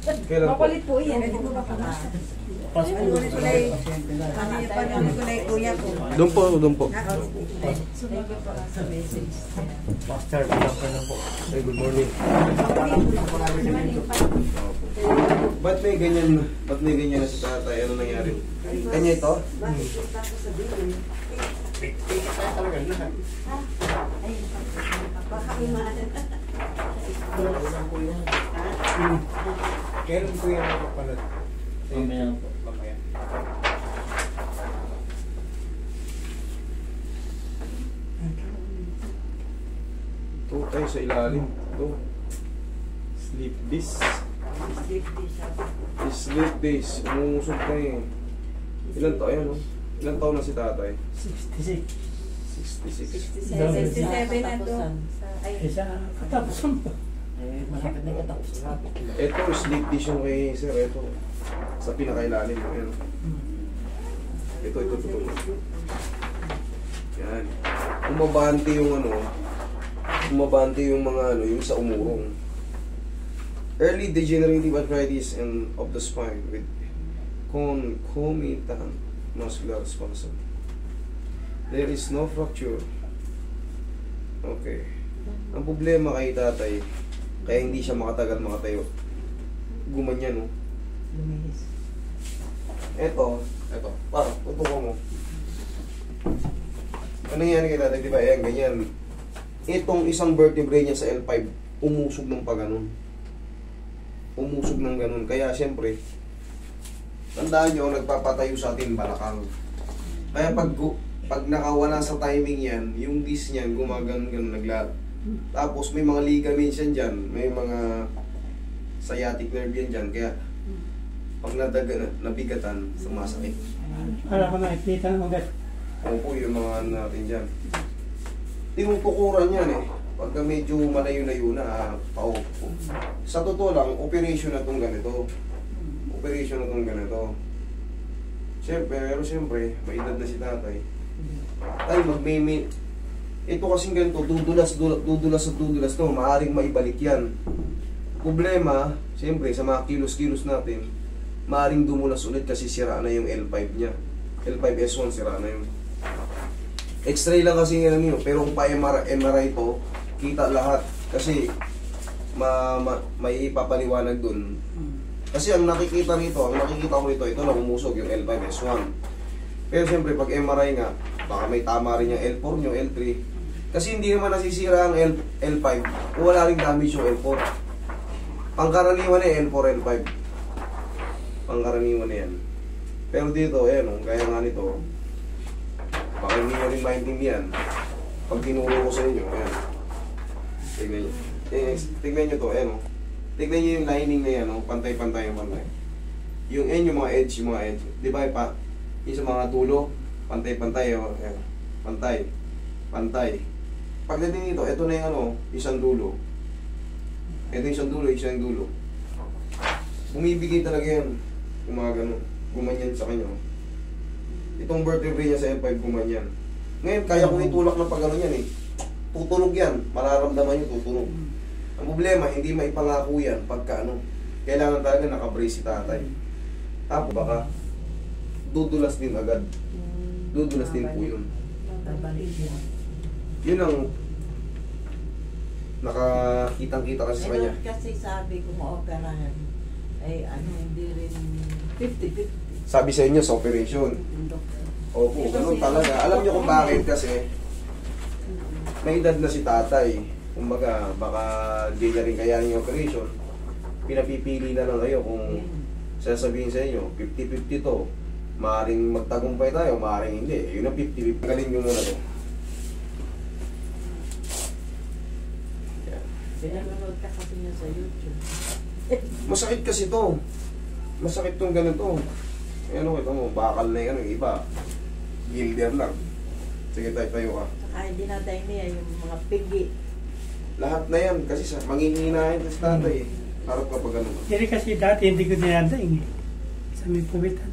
Kailan po? Makulit po yan. Hindi po makakas. Panunin ko lang kuya ko. Doon po, doon po. Sumagot pa sa message. Master, lang po. Hey, good morning. Ba't may ganyan na si tatay? Ano nangyari? Kanya ito? Talaga na. Kailan ko yung makapalat? Mamaya po. Mamaya. Ito tayo sa ilalim. Ito. Sleep disc. Sleep disc. Umusog tayo eh. Ilan taon yan? Ilan taon na si tatay? 66. 66. 67 na to. Isa katapusan pa. Malapit na katapusan. Ito, sleep disc yung kay sir. Ito. Sa pinakailalim. Ayan. Ito. Yan. Umabante yung ano. Umabante yung mga ano, yung sa umurong. Early degenerative arthritis and of the spine with concomitant muscular spasm. There is no fracture. Okay. Ang problema kay tatay, kaya hindi siya makatayo. Gumanyan, no? Lumihis. Ito. Parang, tutukan mo. Ano nangyari kay tatay? Diba? Ayan, ganyan. Itong isang vertebrae niya sa L5, umusog ng paganon. Umusog ng ganun. Kaya, siyempre, tandaan nyo, nagpapatayo sa atin balakang. Kaya pag nakawala sa timing yan, yung disc niyan, gumaganon, naglat. Tapos, may mga ligaments yan dyan. May mga sciatic nerve yan dyan. Kaya, pag nabigatan, sumasakit. Para ko nakikita ng ugat. Opo, yung mga ano natin dyan. Tinutukuran yan eh. Pagka medyo malayo-layo na, paupo. Sa totoo lang, operation na itong ganito. Pero siyempre, may edad na si tatay. Ay, magmimit. Ito kasing ganito, dudulas to, maaaring maibalik yan. Problema, siyempre, sa mga kilos-kilos natin, maaaring dumulas ulit kasi sira na yung L5 niya. L5S1, sira na yun. X-ray lang kasi yan yun, pero kung pa-MRI to, kita lahat. Kasi, may ipapaliwanag dun. Kasi ang nakikita ko rito, ito lang umusog yung L5S1. Pero siyempre, pag MRI nga, baka may tama rin yung L4 nyo, L3. Kasi hindi naman nasisira ang L5, kung wala rin damage yung L4. Pangkaraniwan na yung L4, L5. Pangkaraniwan na yan. Pero dito, ayan, gaya nga nito, baka hindi nyo rin maintindihan. Pag tinuro ko sa inyo, ayan. Tignan nyo. Tignan nyo to, ayan. Tignan nyo yung lining na yan, pantay-pantay yung pantay. Yung end, yung mga edge. Di ba, yung sa mga dulo, pantay-pantay, ayan. Pantay. Pagdating dito, ito na yung isang dulo. Ito yung isang dulo. Bumibigay talaga yan. Yung mga ganun. Gumanyan sa kanya. Itong vertebrae niya sa L5, gumanyan. Ngayon, kaya kong itulak ng pag-ano yan eh. Tutunog yan. Mararamdaman nyo, tutunog. Ang problema, hindi maipangako yan pagka kailangan talaga nakabrace si tatay. Tapos baka dudulas din agad. Dudulas din po yun. Yun ang nakakitang-kita kasi sa kanya. Kasi sabi ko maoperahan, ay hindi rin 50-50. Sabi sa inyo sa operation. Opo, ganun talaga. Alam niyo kung bakit kasi may edad na si tatay. Kumbaga, baka di na rin kayanin yung operation. Pinapipili na lang kayo kung sasabihin sa inyo, 50-50 to. Maaring magtagumpay tayo, maaring hindi. Yun ang 50-50. Galing nyo muna to. Pinanonood ka kasi niya sa YouTube. Masakit kasi to. Masakit tong ganito. Ano ito mo, bakal na yung iba. Gilder lang. Sige tayo ka. Saka hindi natin niya yung mga pigi. Lahat na yan kasi manginginahin sa tatay. Harap ka pa ganun. Hindi kasi dati hindi ko dinadaing eh. Sa may puwitan.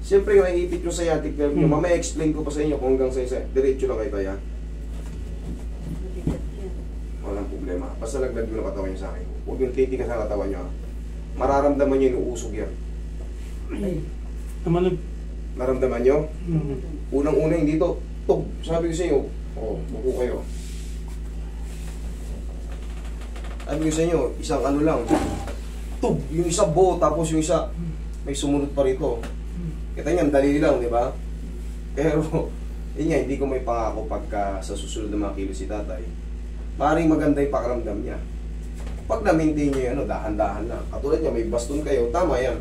Siyempre yung naiipit yung sciatic nerve nyo, mamaya explain ko pa sa inyo kung hanggang sa isa. Diretso lang kayo tayo. Mabigat yan. Walang problema. problema. Basta laglag mo ng katawan niyo sa akin. Huwag yung titigas sa katawan niyo. Ha? Mararamdaman niyo yung uusog yan. Ay, naman Naramdaman niyo? mm, Unang-una hindi to. Tug. Sabi ko sa inyo. Buko kayo. Sabi ko sa inyo, isang ano lang. Tug. Yung isa buo, tapos yung isa may sumunod pa rito. Kita niyan, dali lang, di ba? Pero, yun nga, hindi ko may pangako pagka sa susunod na mga kilo si tatay. Maaaring maganda yung pakiramdam niya. Pag na-maintain niyo yung dahan-dahan lang. Katulad niya, may baston kayo, tama yan.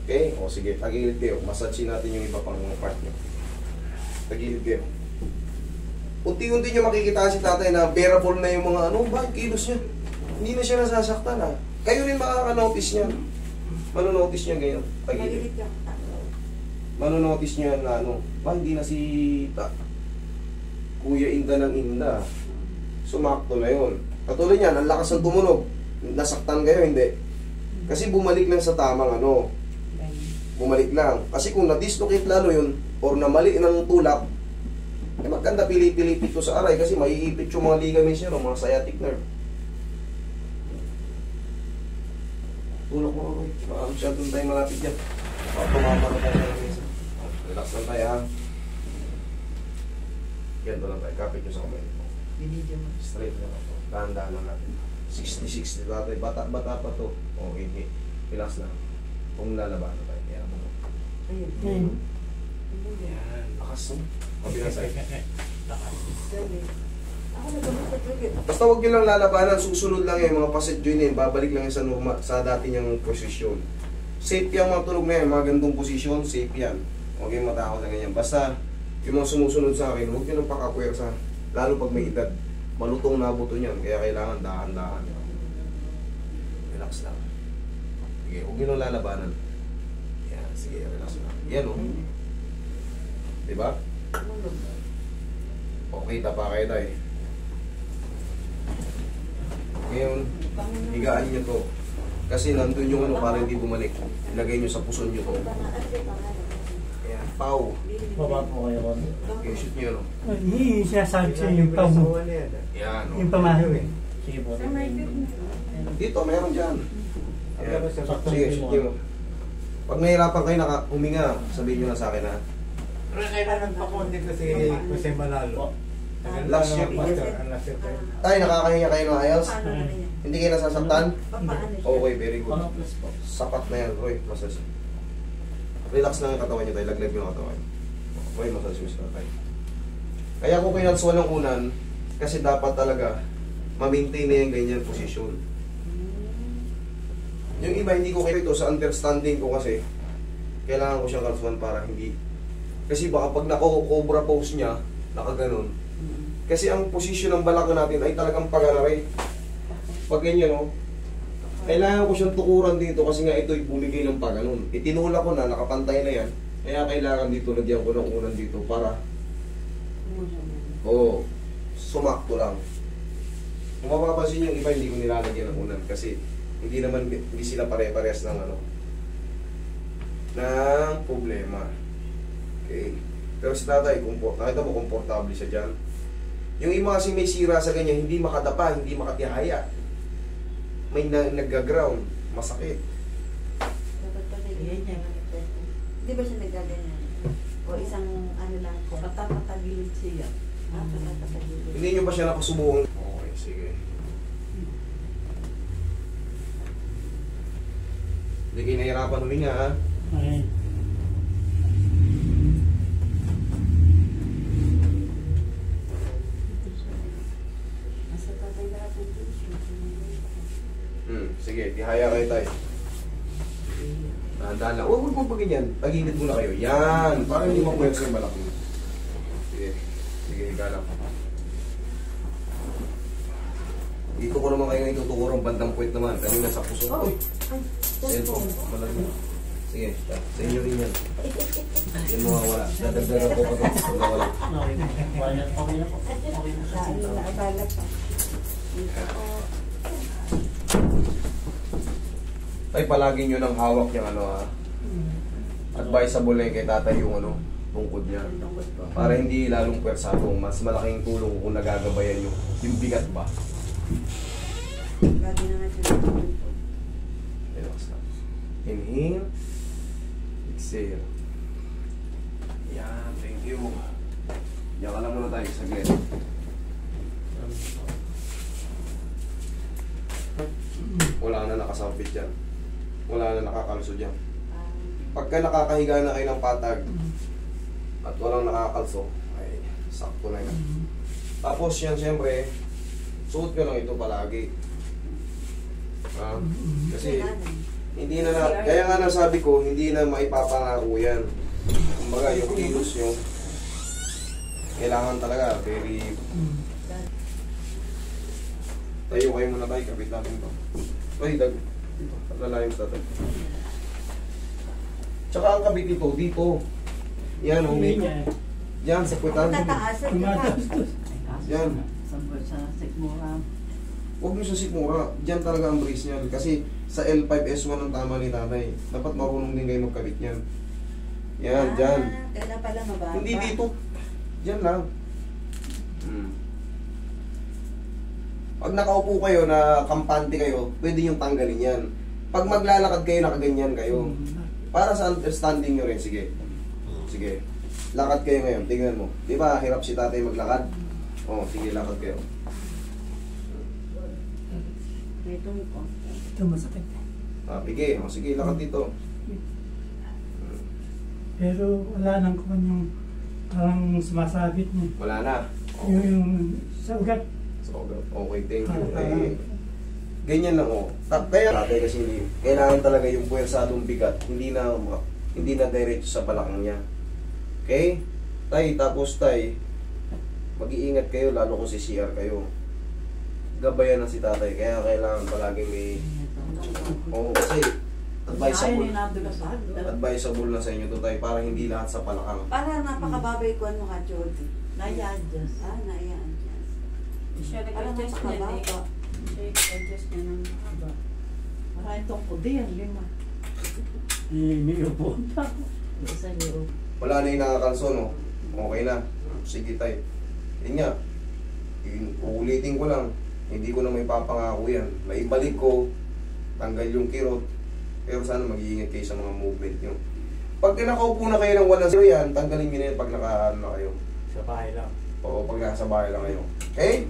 Okay? O sige, tagilid kayo. Massage natin yung iba pang mga part niyo. Tagilid kayo. Unti-unti niyo makikita si tatay na bearable na yung mga bakit kilos niya? Hindi na siya nasasaktan ha. Kayo rin makaka-notice niya. Manonotice niya ganyan. Tagilid. Malilit yung Manonotice niya na hindi na si Kuya Inda ng Inda. Sumakto na yun. Katulad niyan, ang lakas ng tumunog. Nasaktan kayo, hindi. Kasi bumalik lang sa tamang bumalik lang. Kasi kung na-dislocate lalo yun, or namali ng tulak, maganda pili-pilipit ko sa aray kasi maiipit yung mga ligaments niya, mga sciatic nerve. Tulak mo ako. Masyadong tayo malapit yan. Tumama na tayo ng mesa. Relax lang tayo ha. Ganito lang tayo. Kapit nyo sa kamay. Straight lang ako. Dahan-dahan lang natin. 60-60 natin. Bata-bata pa to. Okay. Relax lang. Kung lalaban na tayo. Kaya mo. ayun. Yan. Lakas mo. Kabilang side. Ako nagamit sa trigger. Basta huwag nyo lang lalabanan. Susunod lang yung mga facet joint yun. Babalik lang yan sa normal, sa dati niyang posisyon. Safe yung mga tunog na yan. Mga gandong posisyon. Safe yan. Huwag yung matakot na ganyan. Basta yung mga sumusunod sa akin, huwag nyo lang pakapwersa. Lalo pag may edad. Malutong na buto niyan. Kaya kailangan dahan-dahan. Relax lang. Sige, huwag nyo lang lalabanan. Yan, sige, relax lang. Yan o. Diba? Okay, tapa kayo tayo. Ngayon, higaan nyo to. Kasi nandun yung para hindi bumalik. Ilagay nyo sa puson nyo to. Ayan, pau. Baba po kayo kon. Okay, shoot nyo no. Hindi sinasabi sa yung pamo. Ayan, no. Yung pamahin. Sige po. Dito, meron dyan. Ayan. Sakto Sige, yung shoot nyo. Pag nahirapan kayo huminga, sabihin nyo na sa akin ha. Pero kailangan pa konti kasi malalo. Last year, last year. Tayo, nakakahinga kayo ng ayos? Paano na rin yan? Hindi kayo nasasaktan? Paano siya? Okay, very good. Ano plus po? Sapat na yan, Roy. Massage. Relax lang ang katawan nyo tayo. Laglag yung katawan. Roy, massage mo sila tayo. Kaya ko kinalsuan ng unan, kasi dapat talaga ma-maintain na yung ganyan position. Yung iba, hindi ko kayo ito sa understanding ko kasi kailangan ko siyang kalsuan para hindi. Kasi baka pag nako-cobra pose niya, nakaganon. Kasi ang posisyon ng balakang natin ay talagang pag-arare. Pag ganyan, no? Kailangan ko siyang tukuran dito kasi nga ito'y bumigay ng pag-anon. Itinula ko na, nakapantay na yan. Kaya kailangan dito, lagyan ko ng unan dito para sumakto lang. Kung mapapansin yung iba, hindi ko nilalagyan ng unan kasi hindi sila pare-parehas ng ng problema. Okay. Pero si tatay, nakita mo, komportable siya dyan. Yung iba kasi may sira sa ganyan, hindi makadapa, hindi makatihaya. May nag-ground, masakit. Dapat pa rin yan. Di ba siya naggaganyan? O isang ano lang po. Patapatagilid siya. Patagilid. Hindi nyo ba siya nakasubukang? Okay, sige. Hindi kayo nahirapan huminga, ha? Ay. Nasa tatay na po po siya. Sige, tihaya kayo tayo. Dahan-dahan lang. Huwag mo pa ganyan. Tagilid muna kayo. Yan! Para hindi mapuwersa yung balak mo. Sige. Sige, higa lang. Dito ko naman kayo ngayon tutukurang bandang puwet naman. Kanina sa puso. Uy! Cellphone. Malaki. Sige, sa inyo rin yan. Yan mawawala. Dadagdagan ko pa ito. Mawawala. Okay na. Okay na po. Okay na kasi. Naabalat pa. Ay, palagi nyo nang hawak yung ha. Advisable na yung kay tatay yung tungkod niya. Para hindi lalong pwersado. Mas malaking tulong kung nagagabayan yung bigat ba. Lagi na nga siya dito. Relax lang. Inhale. Exhale. Yan, thank you. Diyan ka lang muna tayo, saglit. Wala na nakasabit dyan. Wala na nakakalso dyan. Pagka nakakahiga na kayo ng patag at walang nakakalso, ay sakto na yan. Tapos yan, siyempre, suot ko lang ito palagi. Kasi hindi na, kaya nga nasabi ko, hindi na maipapangako yan. Kumbaga, yung kilos nyo, kailangan talaga, very... Tayo kayo muna tayo, kapit natin ito. Ay, dag. Lalayo sa tayo. Tsaka ang kabit ito, dito. Yan, may... Yan, sa puwetan. Tataas at tataas. Yan. Sa sikmura. Huwag nyo sa sikmura. Diyan talaga ang brace niyan. Kasi sa L5S1 ang tama ni nanay. Dapat marunong din kayo magkabit niyan. Yan, dyan. Kailan pala mababa? Hindi dito. Diyan lang. Pag nakaupo kayo na kampante kayo, pwede nyo tanggalin yan. Pag maglalakad kayo, nakaganyan kayo. Para sa understanding nyo rin, sige. Sige. Lakad kayo ngayon, tingnan mo. Di ba, hirap si tatay maglakad? Oo, sige, lakad kayo. Ito ko. Ito masakit. Pige, sige, lakad dito. Pero wala nang kuman yung parang sumasabit niya. Wala na. Yung sa ugat. So, okay, thank you. Ganyan lang, Kaya, tatay kasi hindi, kailangan talaga yung puwersadong bigat, hindi na diretso sa balakang niya. Okay? Tay, tapos tay, mag-iingat kayo, lalo kung si CR kayo. Gabayan na si tatay, kaya kailangan palaging may... kasi advisable na sa inyo to tay, para hindi lahat sa palakang. Para napakababay ko ano ka, Jody. Naya-adjust. Naya-adjust. Siya Parang nag-adjust niya. napakababa. Siya nag-adjust niya ng haba. Maraming tungkod yan, 5. May upo. Isa niyo. Wala na yung nakakalso, no? Okay na. Sige tay. Yun nga, uulitin ko lang, hindi ko na may papangako yan. Naibalik ko, tanggal yung kirot, pero sana mag-iingat kayo sa mga movement nyo. Pag nakaupo na kayo ng 1-0 yan, tanggalin nyo na yan pag naka-ano na kayo. Sa bahay lang. O pag nasa bahay lang kayo. Okay?